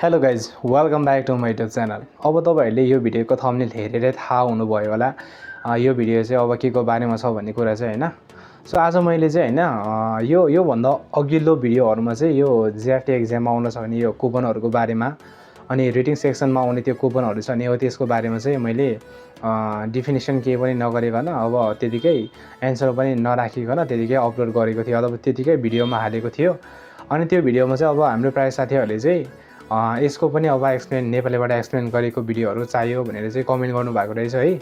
Hello guys welcome back to my YouTube channel. अब तपाईहरुले यो भिडियोको थम्बनेल हेरेरै थाहा हुनुभयो होला यो भिडियो चाहिँ अब के को बारेमा छ भन्ने कुरा चाहिँ हैन। सो आज मैले चाहिँ हैन यो भन्दा अघिल्लो भिडियोहरुमा चाहिँ यो जेएफटी एक्जाममा आउन सक्ने यो कुपनहरुको बारेमा अनि रेटिङ सेक्सनमा आउने त्यो कुपनहरु छ नि हो त्यसको बारेमा चाहिँ मैले डेफिनेसन केही पनि नगरिकन अब त्यतिकै एन्सर पनि नराखिकन त्यतिकै अपलोड गरेको थियो अथवा त्यतिकै भिडियोमा हालेको थियो। अनि त्यो भिडियोमा चाहिँ अब हाम्रो प्राय साथीहरुले चाहिँ यसको पनि अब एक्सप्लेन नेपालीबाट एक्सप्लेन गरेको भिडियोहरु चाहियो भनेर चाहिँ कमेन्ट गर्नु भएको रहेछ है।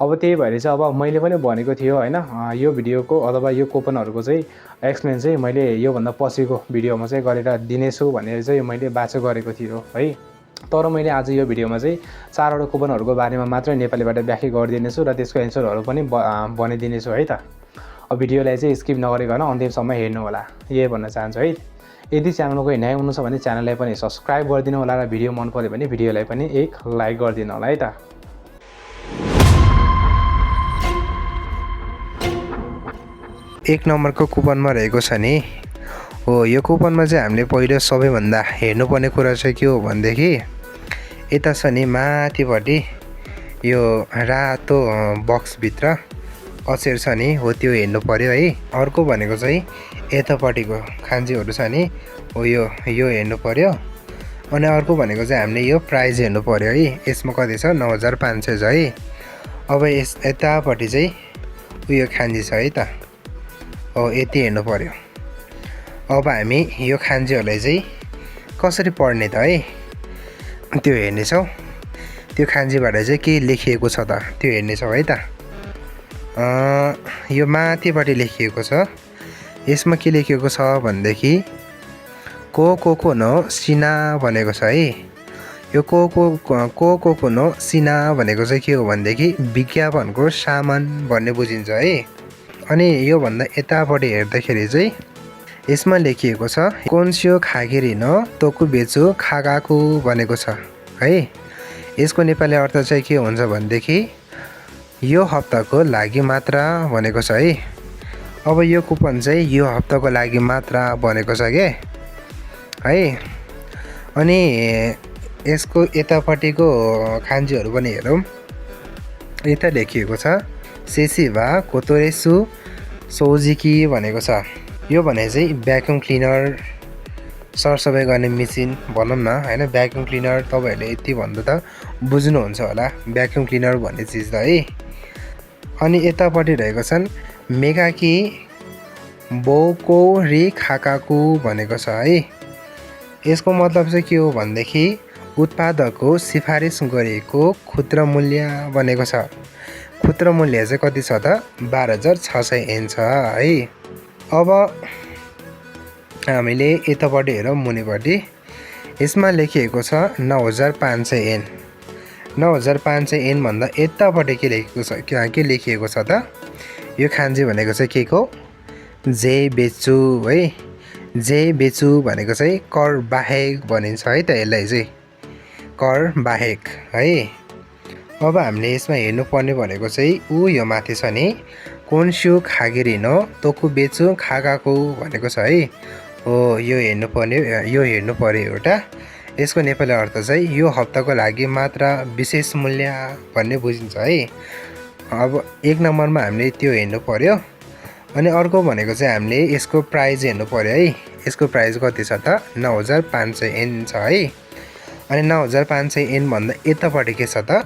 अब त्यही भएर चाहिँ अब मैले पनि भनेको थियो हैन यो भिडियोको अथवा यो कुपनहरुको चाहिँ एक्सप्लेन चाहिँ मैले यो भन्दा पछिको भिडियोमा चाहिँ गरेर दिनेछु भनेर चाहिँ मैले बाचा गरेको थियो है। तर मैले आज यो भिडियोमा चाहिँ चारवटा कुपनहरुको बारेमा मात्र नेपालीबाट व्याख्या गरिदिनेछु र त्यसको एन्सरहरु पनि भनिदिनेछु है त। अब भिडियोलाई चाहिँ स्किप नगरिकन अन्तिमसम्म हेर्नु होला यही भन्न चाहन्छु है। यदि च्यानलको नयाँ हुनुहुन्छ भने च्यानललाई पनि सब्स्क्राइब गरिदिनु होला र भिडियो मन पर्यो भने भिडियोलाई पनि एक लाइक गरिदिनु होला है त। एक नम्बरको कुपनमा रहेको छ नि हो। यो कुपनमा चाहिँ हामीले पहिलो सबैभन्दा हेर्नुपर्ने कुरा चाहिँ के हो भनेदेखि यता छ नि माथिपट्टि यो रातो बक्सभित्र अक्षर छ नि हो त्यो हेर्नु पर्यो है। अर्को भनेको चाहिँ यतापट्टिको खान्जीहरू छ नि हो यो हेर्नु पर्यो। अनि अर्को भनेको चाहिँ हामीले यो प्राइस हेर्नु पर्यो है। यसमा कति छ 9500 छ है। अब यतापट्टि चाहिँ उयो खान्जी छ है त हो यति हेर्नु पर्यो। अब हामी यो खान्जीहरूलाई चाहिँ कसरी पढ्ने त है त्यो हेर्नेछौँ। त्यो खान्जीबाट चाहिँ के लेखिएको छ त त्यो हेर्नेछौँ है त। यो माथिपट्टि लेखिएको छ। यसमा के लेखिएको छ भनेदेखि को नो सिना भनेको छ है। यो को नो सिना भनेको चाहिँ के हो भनेदेखि विज्ञापनको सामान भन्ने बुझिन्छ है। अनि यो भन्दा यतापट्टि हेर्दाखेरि चाहिँ यसमा लेखिएको छ कोन्स्यो खागिरी न तोकु बेचु खागाकु भनेको छ है। यसको नेपाली अर्थ चाहिँ के हुन्छ भनेदेखि यो हप्ताको लागि मात्र भनेको छ है। अब यो कुपन चाहिँ यो हप्ताको लागि मात्र भनेको छ के है। अनि यसको यतापट्टिको खान्जीहरू पनि हेरौँ। यता लेखिएको छ सेसिभा कोतोरेसु सोजिकी भनेको छ। यो भने चाहिँ भ्याक्युम क्लिनर सरसफाइ गर्ने मेसिन भनौँ न हैन। भ्याक्युम क्लिनर तपाईहरुले यति भन्दा त बुझ्नुहुन्छ होला भ्याक्युम क्लिनर भन्ने चिज त है। अनि यतापट्टि रहेको छन् मेगाकी बोको रि खाकाकु भनेको छ है। यसको मतलब चाहिँ के हो भनेदेखि उत्पादकको सिफारिस गरिएको खुद्रा मूल्य भनेको छ। खुद्रा मूल्य चाहिँ कति छ त 12600 एन छ है। अब हामीले यतापट्टि हेरौँ मुनिपट्टि यसमा लेखिएको छ 9500 एन। 9500 एन भन्दा यतापट्टि के लेखिएको छ के लेखिएको छ त यो खान्जी भनेको चाहिँ के को जे बेचु है। जे बेचु भनेको चाहिँ कर बाहेक भनिन्छ है त यसलाई चाहिँ कर बाहेक है। अब हामीले यसमा हेर्नुपर्ने भनेको चाहिँ यो माथि छ नि कोन्स्यो खागिरी न तोकु बेचु खागाकु भनेको छ है हो। यो हेर्नु पर्यो एउटा। यसको नेपाली अर्थ चाहिँ यो हप्ताको लागि मात्र विशेष मूल्य भन्ने बुझिन्छ है। अब एक नम्बरमा हामीले त्यो हेर्नु पर्यो। अनि अर्को भनेको चाहिँ हामीले यसको प्राइस हेर्नु पर्यो है। यसको प्राइस कति छ त 9500 एन छ है। अनि 9500 एन भन्दा यतापट्टि के छ त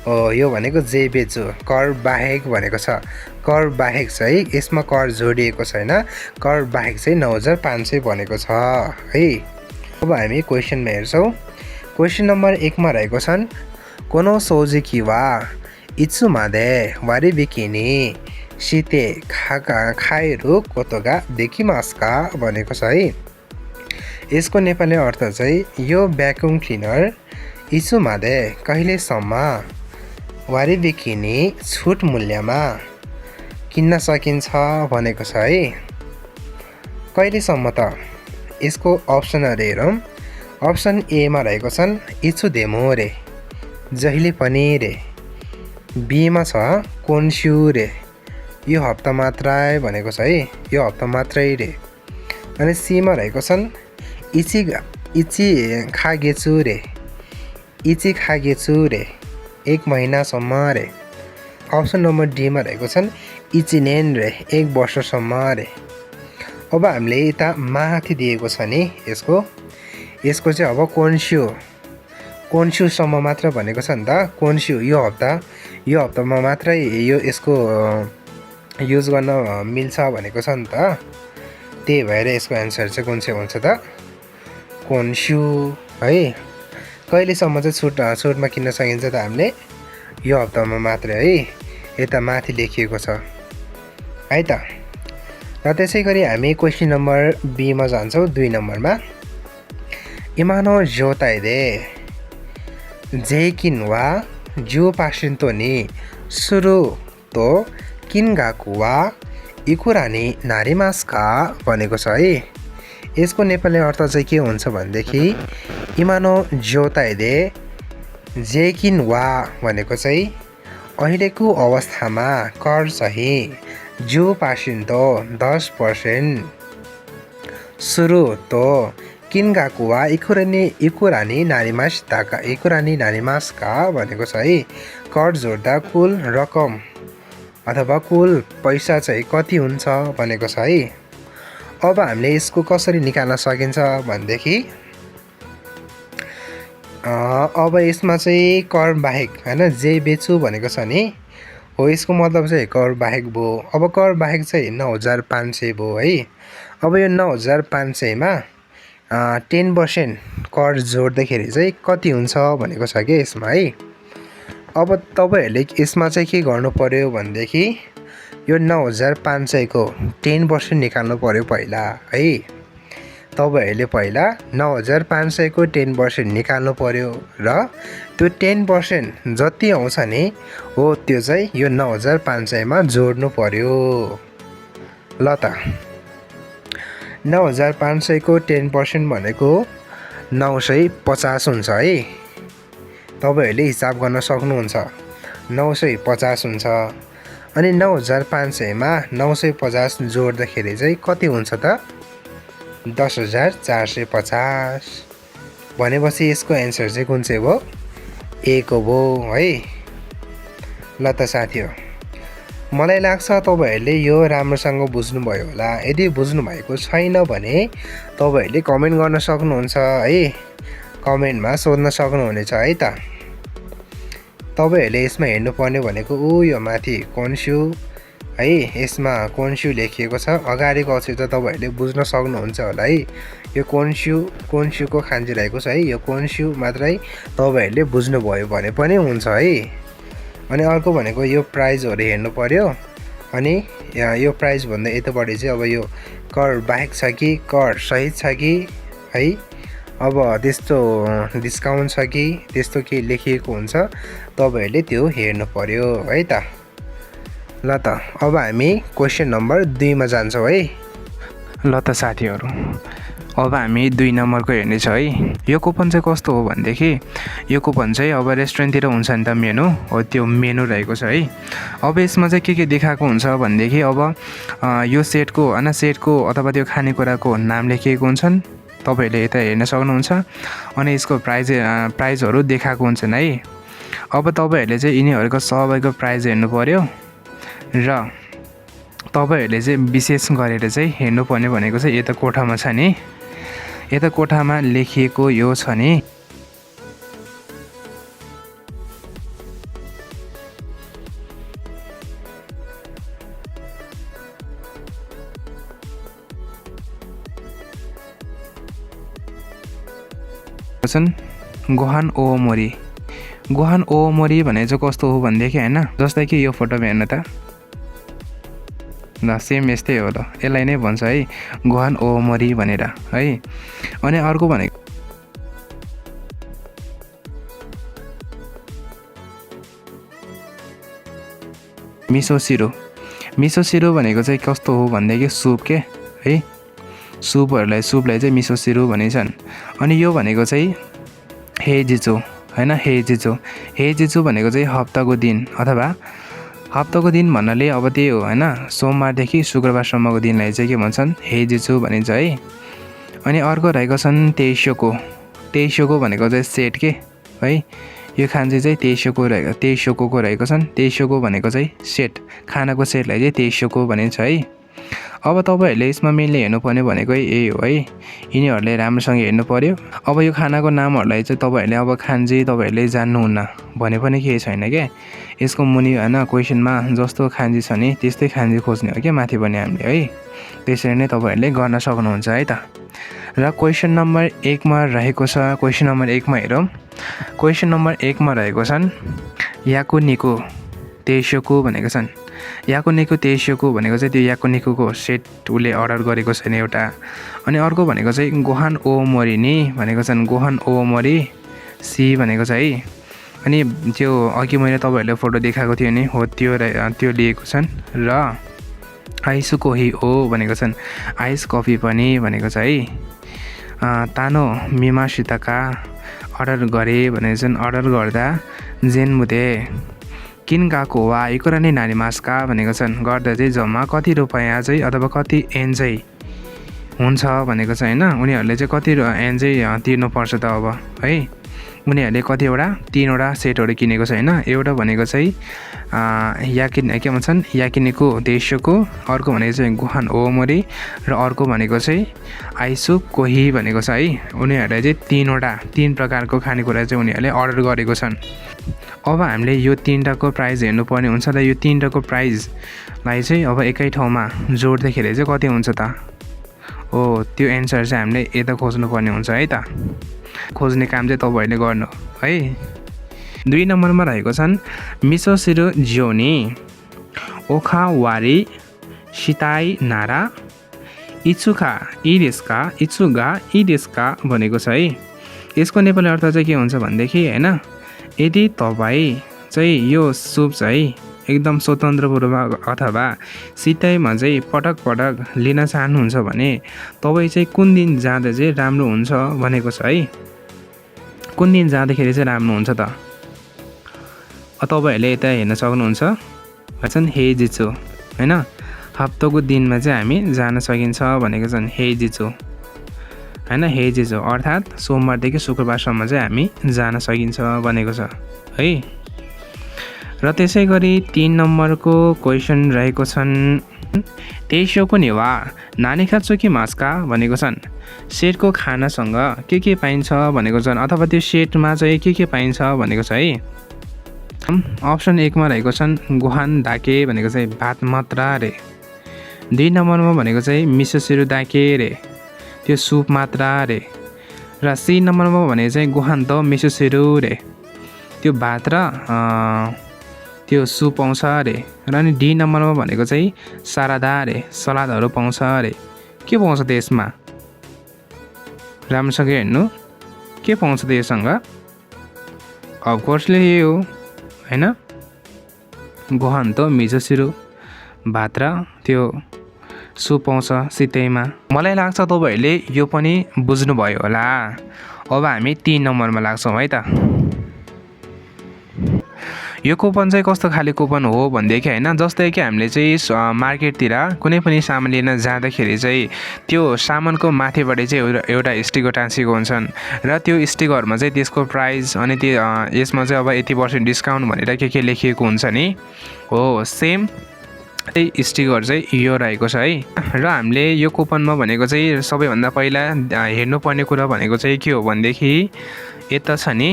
हो यो भनेको जे बेचु कर बाहेक भनेको छ। कर बाहेक चाहिँ यसमा कर जोडिएको छैन। कर बाहेक चाहिँ 9500 भनेको छ है। अब हामी क्वेसनमा हेर्छौँ। क्वेसन नम्बर 1 मा रहेको छन् कोनो सोजिकी वा इत्सुमादे वारी बिकिनी सिते खाएरु कोतोगा देकिमास्का भनेको छ है। यसको नेपाली अर्थ चाहिँ यो भ्याक्युम क्लिनर इत्सुमादे कहिलेसम्म वारी बिकिनी छुट मूल्यमा किन्न सकिन्छ भनेको छ है। कहिलेसम्म त यसको अप्सनहरू हेरौँ। अप्सन ए मा रहेको छन् इच्छु देमो रे जहिले पनि रे। बी मा छ कोन्स्यु रे यो हप्ता मात्रै भनेको छ है। यो हप्ता मात्रै रे। अनि सी मा रहेको छन् इचिगा इची खागेछु रे इची खागेछु रे 1 महिनासम्म रे अप्सन नम्बर डीमा रहेको छन् इचिनेन रे 1 वर्षसम्म रे अब हामीले यता माथि दिएको छ नि यसको चाहिँ अब कोन्स्युसम्म मात्र भनेको छ नि त कोन्स्यु यो हप्तामा मात्रै यसको युज गर्न मिल्छ भनेको छ नि त त्यही भएर यसको एन्सर चाहिँ कुन चाहिँ हुन्छ त कोन्स्यु है कहिलेसम्म चाहिँ छुटमा किन्न सकिन्छ त हामीले यो हप्तामा मात्रै है यता माथि लेखिएको छ है त र त्यसै गरी हामी क्वेसन नम्बर बी मा जान्छौँ 2 नम्बरमा इमानो जोताइदे जेकिन वा जो पासिन्तो नि सुरु तो किनगाकु वा इकुरानी नारीमास्का भनेको छ है यसको नेपाली अर्थ चाहिँ के हुन्छ भनेदेखि इमानो जोताइदे जेकिन वा भनेको चाहिँ अहिलेको अवस्थामा कर चाहिँ जो पासिन्तो 10% सुरु तो किनगाकु वा इकुरानी नारीमास्का भनेको छ है कर जोड्दा कुल रकम अथवा कुल पैसा चाहिँ कति हुन्छ भनेको छ है अब हामीले यसको कसरी निकाल्न सकिन्छ भनेदेखि अब यसमा चाहिँ कर बाहेक हैन जे बेच्छु भनेको छ नि हो यसको मतलब चाहिँ कर बाहेक भयो अब कर बाहेक चाहिँ 9500 भयो है अब यो 9500 मा 10% कर जोड्दाखेरि चाहिँ कति हुन्छ भनेको छ के यसमा है अब तपाईहरुले यसमा चाहिँ के गर्नु पर्यो भनेदेखि यो 9500 को 10% निकाल्नु पर्यो पहिला है तपाईहरुले पहिला 9500 को 10% निकाल्नु पर्यो र त्यो 10% जति आउँछ नि हो त्यो चाहिँ यो 9500 मा जोड्नु पर्यो ल त 9500 को 10% भनेको 950 हुन्छ है तपाईहरुले हिसाब गर्न सक्नुहुन्छ 950 हुन्छ अनि 9500 मा 950 जोड्दाखेरि चाहिँ कति हुन्छ त 10450 भनेपछि यसको एन्सर चाहिँ कुन चाहिँ भयो ए को भयो है ल त साथीहरु मलाई लाग्छ तपाईहरुले यो राम्रोसँग बुझ्नु भयो होला यदि बुझ्नु भएको छैन भने तपाईहरुले कमेन्ट गर्न सक्नुहुन्छ है कमेन्टमा सोध्न सक्नुहुनेछ है त तपाईहरुले यसमा हेर्नु पर्ने भनेको यो माथि कोन्स्यु है यसमा कोन्स्यु लेखिएको छ अगाडिको अक्षर त तपाईहरुले बुझ्न सक्नुहुन्छ होला है यो कोन्स्युको खान्जी रहेको छ है यो कोन्स्यु मात्रै तपाईहरुले बुझ्नु भयो भने पनि हुन्छ है अनि अर्को भनेको यो प्राइजहरु हेर्नु पर्यो अनि यो प्राइज भन्दा यतापटि चाहिँ अब यो कर बाहेक छ कि कर सहित छ कि है अब त्यस्तो डिस्काउन्ट छ कि त्यस्तो के लेखिएको हुन्छ तपाईहरुले त्यो हेर्नु पर्यो है त ल त अब हामी क्वेशन नम्बर 2 मा जान्छौं है ल त साथीहरु अब हामी 2 नम्बरको हेर्ने छ है यो कुपन चाहिँ कस्तो हो भन्देखि यो कुपन चाहिँ अब रेस्टुरेन्टतिर हुन्छ नि त मेनु हो त्यो मेनु रहेको छ है अब यसमा चाहिँ के देखाएको हुन्छ भन्देखि अब यो सेटको अथवा त्यो खानेकुराको नाम लेखिएको हुन्छन् तपाईहरुले यता हेर्न सक्नुहुन्छ अनि यसको प्राइजहरु देखाएको हुन्छन् है अब तपाईहरुले चाहिँ यिनीहरुको सबैको प्राइज हेर्नु पर्यो र तपाईहरुले चाहिँ विशेष गरेर चाहिँ हेर्नु पर्ने भनेको चाहिँ यता कोठामा छ नि यता कोठामा लेखिएको यो छ नि गोहान ओमोरी भने चाहिँ कस्तो हो भन्देखि हैन जस्तै कि यो फोटोमा हेर्नु त ल सेम यस्तै हो ल यसलाई नै भन्छ है गोहान ओमोरी भनेर है अनि अर्को भनेको मिसो सिरो भनेको चाहिँ कस्तो हो भन्देखि सुप के है सुपलाई चाहिँ मिसो सिरो भनिन्छन् अनि यो भनेको चाहिँ हेजिचो हैन हेजिचो भनेको चाहिँ हप्ताको दिन अथवा हप्ताको दिन भन्नाले अब त्यही हो हैन सोमबारदेखि शुक्रबारसम्मको दिनलाई चाहिँ के भन्छन् हेजिचो भनिन्छ है अनि अर्को रहेको छन् तेइसोको। तेइसोको भनेको चाहिँ सेट के है, यो खान्जी चाहिँ तेइसोको रहेको छन्। तेइसोको भनेको चाहिँ सेट, खानाको सेटलाई चाहिँ तेइसोको भनिन्छ है। अब तपाईँहरूले यसमा मेनली हेर्नुपर्ने भनेको यही हो है, यिनीहरूले राम्रोसँग हेर्नु पर्यो। अब यो खानाको नामहरूलाई चाहिँ तपाईँहरूले अब खान्जी तपाईँहरूले जान्नुहुन्न भने पनि केही छैन क्या, यसको मुनि होइन क्वेसनमा जस्तो खान्जी छ नि त्यस्तै खान्जी खोज्ने हो क्या माथि पनि हामीले है, त्यसरी नै तपाईँहरूले गर्न सक्नुहुन्छ है त। र क्वेसन नम्बर 1 मा रहेको छ, क्वेसन नम्बर 1 मा हेरौँ। क्वेसन नम्बर 1 मा रहेको छन् याकुनिको तेइसोको भनेको छन्। याकुनिको तेइसोको भनेको चाहिँ त्यो याकुनिकोको सेट उसले अर्डर गरेको छैन एउटा। अनि अर्को भनेको चाहिँ गोहान ओमोरी नि भनेको छन्, गोहान ओमोरी सी भनेको छ है। अनि त्यो अघि मैले तपाईँहरूले फोटो देखाएको थियो नि हो त्यो लिएको छन्। र आइस कोही ओ भनेको छन्, आइस कफी पनि भनेको छ है। तानो मिमासितका अर्डर गरे भनेको छन्, अर्डर गर्दा जेनमुदे किन गएको वा इकोरा नै नानी मासका भनेको छन्, गर्दा चाहिँ जम्मा कति रुपियाँ चाहिँ अथवा कति एन चाहिँ हुन्छ भनेको छ होइन। उनीहरूले चाहिँ कति एन चाहिँ तिर्नुपर्छ त अब है। उनीहरूले कतिवटा 3वटा सेटहरू किनेको छ होइन। एउटा भनेको चाहिँ के भन्छन् याकिनिको तेइसोको, अर्को भनेको चाहिँ गोहान ओमोरी र अर्को भनेको चाहिँ आइसु कोही भनेको छ है। उनीहरूले चाहिँ 3 प्रकारको खानेकुरा चाहिँ उनीहरूले अर्डर गरेको छन्। अब हामीले यो 3टाको प्राइस हेर्नुपर्ने हुन्छ र यो 3टाको प्राइसलाई चाहिँ अब एकै ठाउँमा जोड्दाखेरि चाहिँ कति हुन्छ त, हो त्यो एन्सर चाहिँ हामीले यता खोज्नुपर्ने हुन्छ है त। खोज्ने काम चाहिँ तपाईँहरूले गर्नु है। 2 नम्बरमा रहेको छन् मिसोसिरो ज्योनी ओखावारी सिताई नारा इचुका इडेस्का इचुगा इडेस्का भनेको छ है। यसको नेपाली अर्थ चाहिँ के हुन्छ भनेदेखि होइन, यदि तपाईँ चाहिँ यो सुप चाहिँ एकदम स्वतन्त्रपूर्वक अथवा सिताइमा चाहिँ पटक पटक लिन चाहनुहुन्छ भने तपाईँ चाहिँ कुन दिन जाँदा चाहिँ राम्रो हुन्छ भनेको छ है। कुन दिन जाँदाखेरि चाहिँ राम्रो हुन्छ त तपाईँहरूले यता हेर्न सक्नुहुन्छ भन्छन् हेजिचो होइन। हप्ताको दिनमा चाहिँ हामी जान सकिन्छ भनेको छन् हेजिचो होइन। हेजिचो अर्थात् सोमबारदेखि शुक्रबारसम्म चाहिँ हामी जान सकिन्छ भनेको छ है। र त्यसै गरी 3 नम्बरको क्वेसन रहेको छन् तेइसोको निवा नानीखाचोकी मास्का भनेको छन्। सेटको खानासँग के पाइन्छ भनेको छन्, अथवा त्यो सेटमा चाहिँ के पाइन्छ भनेको छ है। अप्सन 1 मा रहेको छन् गोहान दाके भनेको चाहिँ भात मात्रा रे। 2 नम्बरमा भनेको चाहिँ मिसोसिरो दाके रे, त्यो सुप मात्रा रे। र सी नम्बरमा भनेको चाहिँ गोहान त मिसोसिरो रे, त्यो भात र त्यो सुप पाउँछ अरे। र अनि डी नम्बरमा भनेको चाहिँ सारादा रे, सलादहरू पाउँछ अरे। के पाउँछ त यसमा राम्रोसँग हेर्नु, के पाउँछ त योसँग? अफकोर्सले यही हो होइन, गोहान त मिसोसिरो भात र त्यो सुप पाउँछ सितैमा। मलाई लाग्छ तपाईँहरूले यो पनि बुझ्नुभयो होला। अब हामी 3 नम्बरमा लाग्छौँ है त। यो कुपन चाहिँ कस्तो खाले कुपन हो भनेदेखि होइन, जस्तै कि हामीले चाहिँ मार्केटतिर कुनै पनि सामान लिन जाँदाखेरि चाहिँ त्यो सामानको माथिबाट चाहिँ एउटा स्टिकर टाँसिएको हुन्छन् र त्यो स्टिकरमा चाहिँ त्यसको प्राइस अनि त्यो यसमा चाहिँ अब 80% डिस्काउन्ट भनेर के लेखिएको हुन्छ नि, हो सेम त्यही स्टिकर चाहिँ यो रहेको छ है। र हामीले यो कुपनमा भनेको चाहिँ सबैभन्दा पहिला हेर्नुपर्ने कुरा भनेको चाहिँ के हो भनेदेखि यता छ नि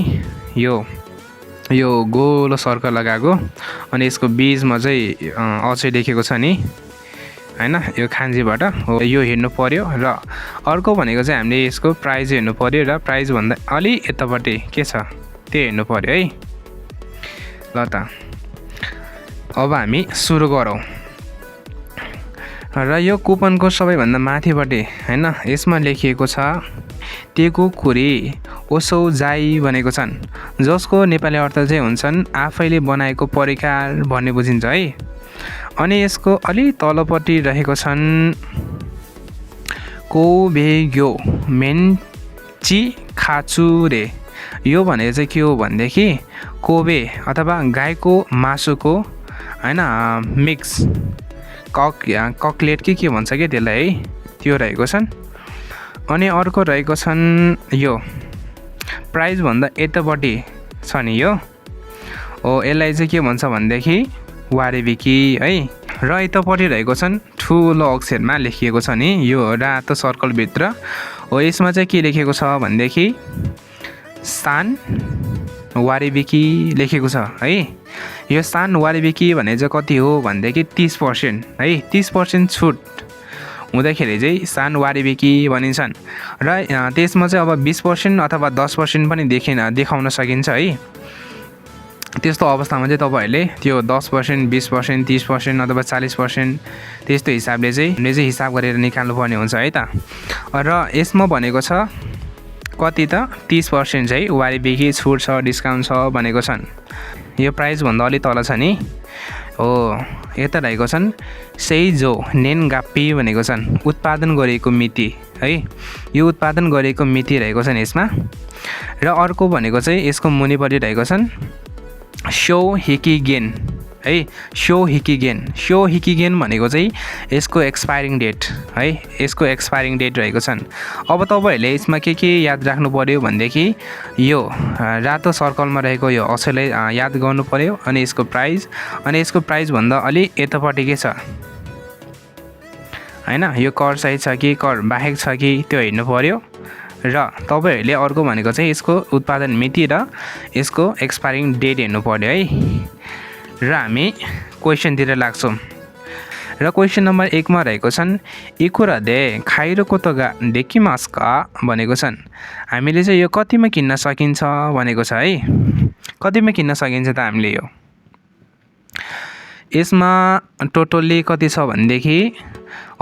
यो गोलो सर्कल लगाएको, अनि यसको बीचमा चाहिँ अझै लेखेको छ नि होइन, यो खान्जीबाट हो यो हेर्नु पर्यो। र अर्को भनेको चाहिँ हामीले यसको प्राइस हेर्नु पर्यो र प्राइसभन्दा अलि यतापट्टि के छ त्यो हेर्नु पर्यो है। ल त अब हामी सुरु गरौँ। र यो कुपनको सबैभन्दा माथिपट्टि होइन यसमा लेखिएको छ तेको खुरी ओसौ जाई भनेको छन्, जसको नेपाली अर्थ चाहिँ हुन्छन् आफैले बनाएको परिकार भन्ने बुझिन्छ है। अनि यसको अलि तलपट्टि रहेको छन् कोबेग्यो मेन्ची खाचुरे। यो भनेको चाहिँ के हो भनेदेखि कोबे अथवा गाईको मासुको होइन मिक्स ककलेट के भन्छ कि त्यसलाई है, त्यो रहेको छन्। अनि अर्को रहेको छन् यो प्राइस भन्दा यतापट्टि छ नि यो हो, यसलाई चाहिँ के भन्छ भनेदेखि वारेबिकी है। र यतापट्टि रहेको छन् ठुलो अक्षरमा लेखिएको छ नि यो रातो सर्कलभित्र हो, यसमा चाहिँ के लेखेको छ भनेदेखि सान वारेबिकी लेखेको छ है। यो सान वारेबिकी भने चाहिँ कति हो भनेदेखि 30% है, 30% छुट हुँदाखेरि चाहिँ सान वारेबिकी भनिन्छन्। र त्यसमा चाहिँ अब 20% अथवा 10% पनि देखाउन सकिन्छ है। त्यस्तो अवस्थामा चाहिँ तपाईँहरूले त्यो 10%, 20%, 30% अथवा 40% त्यस्तो हिसाबले चाहिँ हिसाब गरेर निकाल्नुपर्ने हुन्छ है त। र यसमा भनेको छ कति त 30% चाहिँ वारेबिकी छुट छ, डिस्काउन्ट छ भनेको छन्। यो प्राइसभन्दा अलि तल छ नि हो, यता रहेको छन् सेइजो नेनगाप्पी भनेको छन् उत्पादन गरेको मिति है। यो उत्पादन गरेको मिति रहेको छन् यसमा। र अर्को भनेको चाहिँ यसको मुनिपट्टि रहेको छन् सो हिकिगेन है। सो हिकिगेन भनेको चाहिँ यसको एक्सपायरिङ डेट है, यसको एक्सपायरिङ डेट रहेको छन्। अब तपाईँहरूले यसमा के याद राख्नु पर्यो भनेदेखि यो रातो सर्कलमा रहेको यो अक्षरलाई याद गर्नु पर्यो, अनि यसको प्राइस, अनि यसको प्राइसभन्दा अलि यतापट्टि के छ हैन, यो कर सहित छ कि कर बाहेक छ कि त्यो हेर्नु पर्यो। र तपाईँहरूले अर्को भनेको चाहिँ यसको उत्पादन मिति र यसको एक्सपायरिङ डेट हेर्नु पर्यो है। र हामी क्वेसनतिर लाग्छौँ। र क्वेसन नम्बर 1 मा रहेको छन् इकुरा दे खाइरो कोतोगा देकिमास्का भनेको छन्। हामीले चाहिँ यो कतिमा किन्न सकिन्छ भनेको छ है। कतिमा किन्न सकिन्छ त हामीले यो, यसमा टोटल्ली कति छ भनेदेखि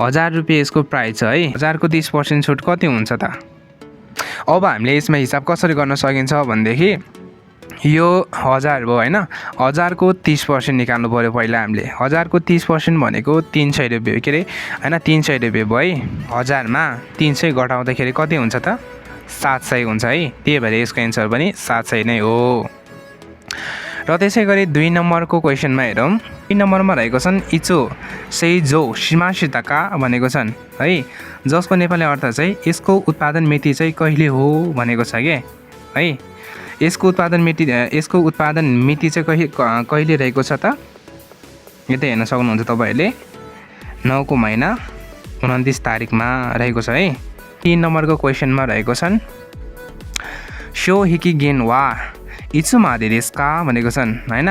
1000 रुपियाँ यसको प्राइस छ है। 1000 को 30% छुट कति हुन्छ त। अब हामीले यसमा हिसाब कसरी गर्न सकिन्छ भनेदेखि यो 1000 भयो हैन, 1000 को 30% निकाल्नु पर्यो पहिला हामीले। 1000 को 30% भनेको 300 रुपियाँ के अरे हैन, 300 रुपियाँ भयो है। 1000 मा 300 घटाउँदाखेरि कति हुन्छ त 700 हुन्छ है। त्यही भएर यसको एन्सर पनि 700 नै हो। र त्यसै गरी 2 नम्बरको क्वेसनमा हेरौँ। 3 नम्बरमा रहेको छन् इचो सेइजो शिमासिताका भनेको छन् है, जसको नेपाली अर्थ चाहिँ यसको उत्पादन मिति चाहिँ कहिले हो भनेको छ के है। यसको उत्पादन मिति चाहिँ कहिले रहेको छ त, यता हेर्न सक्नुहुन्छ तपाईँहरूले 9 को महिना 29 तारिकमा रहेको छ है। 3 नम्बरको क्वेसनमा रहेको छन् सो हिकिगेन वा इचुमादे देशका भनेको छन् हैन।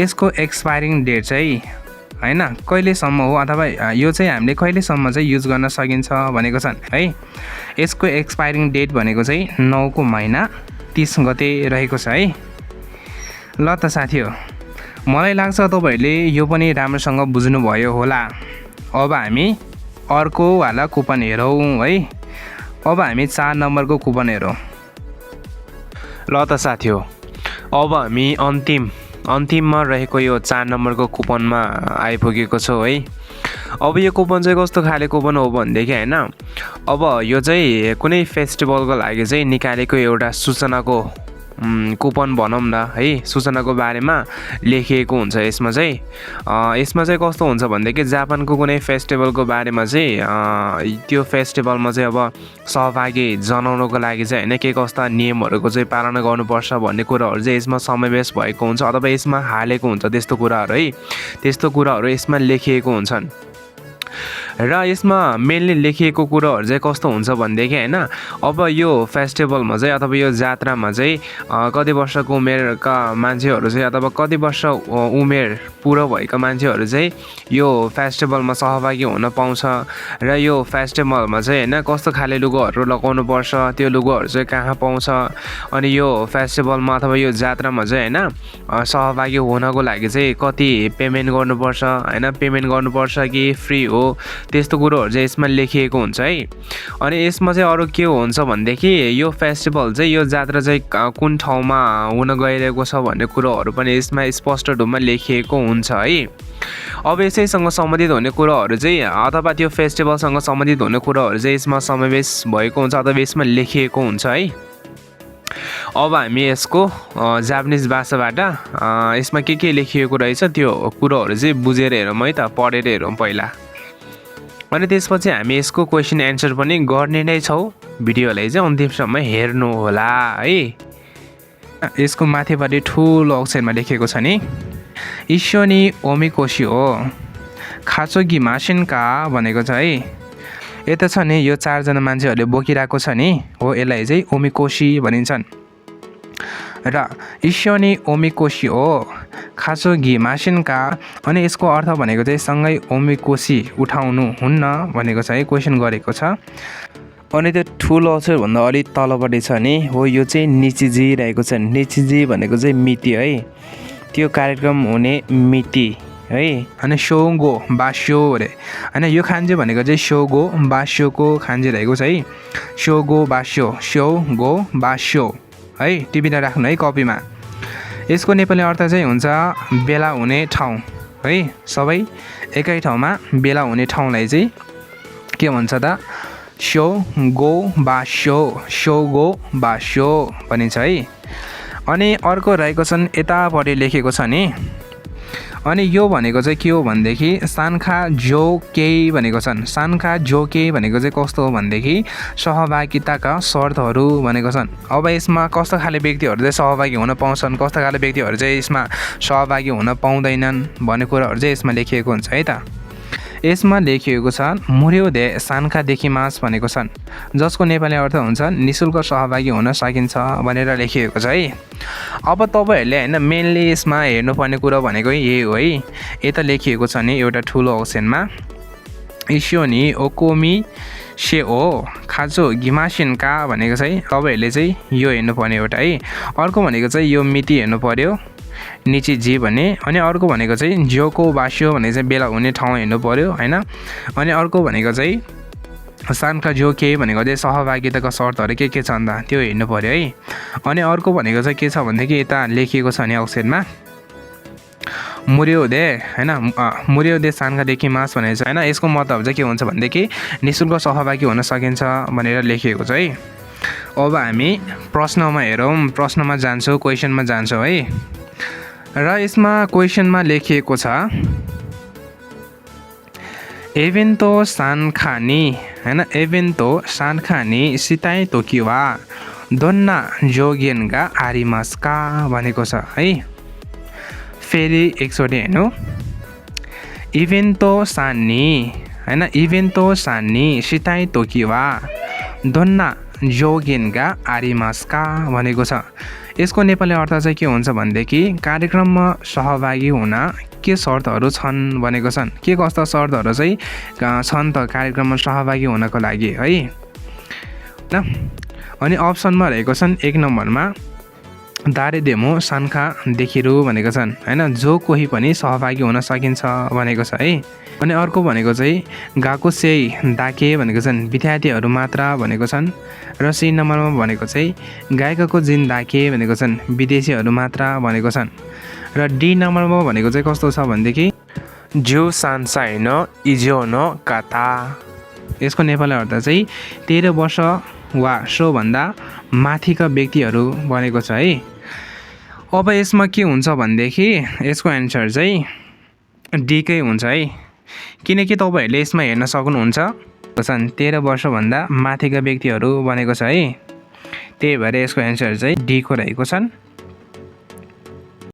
यसको एक्सपायरिङ डेट चाहिँ हैन कहिलेसम्म हो, अथवा यो चाहिँ हामीले कहिलेसम्म चाहिँ युज गर्न सकिन्छ भनेको छन् है। यसको एक्सपायरिङ डेट भनेको चाहिँ 9 को महिना 30 गते रहेको छ है। ल त साथीहरु, मलाई लाग्छ तपाईहरुले यो पनि राम्रोसँग बुझ्नुभयो होला। अब हामी अर्को वाला कुपन हेरौँ है। अब हामी 4 नम्बरको कुपन हेरौँ। ल त साथीहरु, अब हामी अन्तिममा रहेको यो 4 नम्बरको कुपनमा आइपुगेको छौँ है। अब यो कुपन चाहिँ कस्तो खाले कुपन हो भनेदेखि हैन, अब यो चाहिँ कुनै फेस्टिभलको लागि चाहिँ निकालेको एउटा सूचनाको कुपन भनौँ न है। सूचनाको बारेमा लेखिएको हुन्छ यसमा चाहिँ कस्तो हुन्छ भनेदेखि जापानको कुनै फेस्टिभलको बारेमा चाहिँ त्यो फेस्टिभलमा चाहिँ अब सहभागी जनाउनको लागि चाहिँ हैन के कस्ता नियमहरूको चाहिँ पालना गर्नुपर्छ भन्ने कुराहरू चाहिँ यसमा समावेश भएको हुन्छ, अथवा यसमा हालेको हुन्छ त्यस्तो कुराहरू है। त्यस्तो कुराहरू यसमा लेखिएको हुन्छन्। र यसमा मेनली लेखिएको कुराहरू चाहिँ कस्तो हुन्छ भनेदेखि हैन, अब यो फेस्टिभलमा चाहिँ अथवा यो जात्रामा चाहिँ कति वर्षको उमेरका मान्छेहरू चाहिँ अथवा कति वर्ष उमेर पुरो भएका मान्छेहरू चाहिँ यो फेस्टिभलमा सहभागी हुन पाउँछ। र यो फेस्टिभलमा चाहिँ हैन कस्तो खाले लुगाहरू लगाउनु पर्छ, त्यो लुगाहरू चाहिँ कहाँ पाउँछ, अनि यो फेस्टिभलमा अथवा यो जात्रामा चाहिँ हैन सहभागी हुनको लागि चाहिँ कति पेमेन्ट गर्नुपर्छ हैन, पेमेन्ट गर्नुपर्छ कि फ्री हो, त्यस्तो कुरोहरू चाहिँ यसमा लेखिएको हुन्छ है। अनि यसमा चाहिँ अरू के हुन्छ भनेदेखि यो फेस्टिभल चाहिँ यो जात्रा चाहिँ कुन ठाउँमा हुन गइरहेको छ भन्ने कुरोहरू पनि यसमा स्पष्ट रूपमा लेखिएको हुन्छ है। अब यसैसँग सम्बन्धित हुने कुराहरू चाहिँ अथवा त्यो फेस्टिभलसँग सम्बन्धित हुने कुराहरू चाहिँ यसमा समावेश भएको हुन्छ अथवा यसमा लेखिएको हुन्छ है। अब हामी यसको जापानिज भाषाबाट यसमा के लेखिएको रहेछ त्यो कुरोहरू चाहिँ बुझेर हेरौँ है त, पढेर हेरौँ पहिला। अनि त्यसपछि हामी यसको क्वेसन एन्सर पनि गर्ने नै छौँ। भिडियोलाई चाहिँ अन्तिमसम्म हेर्नु होला है। यसको माथिपट्टि ठुलो अक्षरमा लेखेको छ नि इस्योनी ओमिकोसी हो खाचोगी मासिनका भनेको छ है। यता छ नि यो 4 जना मान्छेहरूले बोकिरहेको छ नि हो यसलाई चाहिँ ओमिकोसी भनिन्छन् र इस्योनी ओमिकोसी हो खाचोगी मासिनका अनि यसको अर्थ भनेको चाहिँ सँगै ओमिकोसी उठाउनु हुन्न भनेको छ है क्वेसन गरेको छ। अनि त्यो ठुलो अक्षरभन्दा अलिक तलपट्टि छ नि हो यो चाहिँ निचिजी रहेको छ। निचिजी भनेको चाहिँ मिति है त्यो कार्यक्रम हुने मिति है। अनि सोगो बास्यो अरे होइन यो खान्जी भनेको चाहिँ सोगो बास्योको खान्जी रहेको छ है। सोगो बास्यो सोगो बास्यो है टिपीमा राख्नु है कपीमा। यसको नेपाली अर्थ चाहिँ हुन्छ बेला हुने ठाउँ है। सबै एकै ठाउँमा बेला हुने ठाउँलाई चाहिँ के भन्छ त सोगो बास्यो सोगो बास्यो भनिन्छ है। अनि अर्को रहेको छन् यतापट्टि लेखेको छ नि अनि यो भनेको चाहिँ के हो भनेदेखि सान्खा जो केही भनेको छन्। सान्खा जो केही भनेको चाहिँ कस्तो हो भनेदेखि सहभागिताका शर्तहरू भनेको छन्। अब यसमा कस्तो खाले व्यक्तिहरू चाहिँ सहभागी हुन पाउँछन् कस्तो खाले व्यक्तिहरू चाहिँ यसमा सहभागी हुन पाउँदैनन् भन्ने कुराहरू चाहिँ यसमा लेखिएको हुन्छ है त। यसमा लेखिएको छ मुर्योदे सान्खादेखि मास भनेको छन् जसको नेपाली अर्थ हुन्छ निःशुल्क सहभागी हुन सकिन्छ भनेर लेखिएको छ है। अब तपाईँहरूले होइन मेनली यसमा हेर्नुपर्ने कुरा भनेको यही हो है। यता लेखिएको छ नि एउटा ठुलो अक्षरमा इस्योनी ओकोमी से हो खाचो गिमासिनका भनेको चाहिँ तपाईँहरूले चाहिँ यो हेर्नुपर्ने एउटा है। अर्को भनेको चाहिँ यो मिति हेर्नु पर्यो निची जी भने अनि अर्को भनेको चाहिँ ज्योको बास्यो भने चाहिँ बेला हुने ठाउँ हेर्नु पर्यो होइन। अनि अर्को भनेको चाहिँ सान्खा जो के भनेको चाहिँ सहभागिताको शर्तहरू के छ अन्त त्यो हेर्नु पर्यो है। अनि अर्को भनेको चाहिँ के छ भनेदेखि यता लेखिएको छ नि अक्षरमा मुर्योदे होइन मुर्योदे सान्खादेखि मास भनेको छ होइन। यसको मतलब चाहिँ के हुन्छ भनेदेखि निःशुल्क सहभागी हुन सकिन्छ भनेर लेखिएको छ है। अब हामी प्रश्नमा हेरौँ प्रश्नमा जान्छौँ क्वेसनमा जान्छौँ है। र यसमा क्वेसनमा लेखिएको छ एभेन्तो सान्खानी होइन एभेन्तो सान्खानी सिताई तोकिवा दोन्ना जोगेनगा आरिमास्का भनेको छ है। फेरि एकचोटि हेर्नु इभेन्तो सान्नी होइन इभेन्तो सान्नी सिताई तोकिवा दोन्ना जोगेनगा आरिमास्का भनेको छ। यसको नेपाली अर्थ चाहिँ के हुन्छ भनेदेखि कार्यक्रममा सहभागी हुन के शर्तहरू छन् भनेको छन्। के कस्ता शर्तहरू चाहिँ छन् त कार्यक्रममा सहभागी हुनको लागि है न। अनि अप्सनमा रहेको छन् 1 नम्बरमा दारे देमो सान्खा देखिरु भनेको छन् होइन जो कोही पनि सहभागी हुन सकिन्छ भनेको छ है। अनि अर्को भनेको चाहिँ गाको सेई दाके भनेको छन् विद्यार्थीहरू मात्र भनेको छन्। र सी नम्बरमा भनेको चाहिँ गायकको जिन दाके भनेको छन् विदेशीहरू मात्र भनेको छन्। र डी नम्बरमा भनेको चाहिँ कस्तो छ भनेदेखि जो सानसाइन इजोन काता यसको नेपाली अर्थ चाहिँ 13 वर्ष वा सोभन्दा माथिका व्यक्तिहरू भनेको छ है। अब यसमा के हुन्छ भनेदेखि यसको एन्सर चाहिँ डी कै हुन्छ है किनकि तपाईँहरूले यसमा हेर्न सक्नुहुन्छ 13 वर्षभन्दा माथिका व्यक्तिहरू भनेको छ है। त्यही भएर यसको एन्सर चाहिँ डी को रहेको छन्।